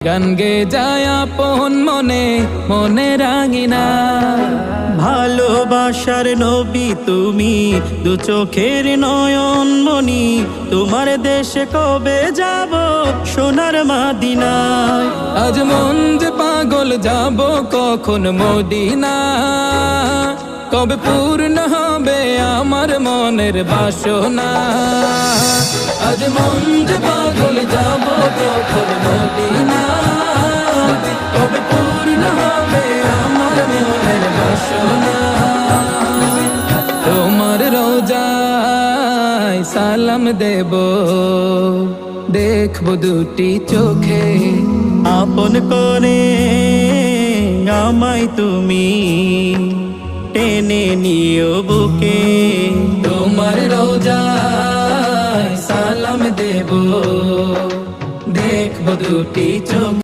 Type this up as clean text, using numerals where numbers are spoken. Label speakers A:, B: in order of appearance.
A: গান গে যায় আপন মনে মনে রাঙিনা।
B: ভালোবাসার নবী তুমি, দু চোখের নয়ন মনি, তোমার দেশে কবে যাব সোনার মাদিনায়।
A: আজ মন যে পাগল যাব কখন মদিনা, কবে পূর্ণ হবে আমার মনের বাসনা। আজ মন যে পাগল যাব কখন মদিনা, কবে পূর্ণ হবে আমার মনের বাসনা। তোমার রোজায় সালাম দেব, দেখব দুটি চোখে,
B: আপন করে আমায় তুমি টেনে নিও বুকে।
A: তোমার রোজায় সালাম দেব, দেখব দুটি চোখে।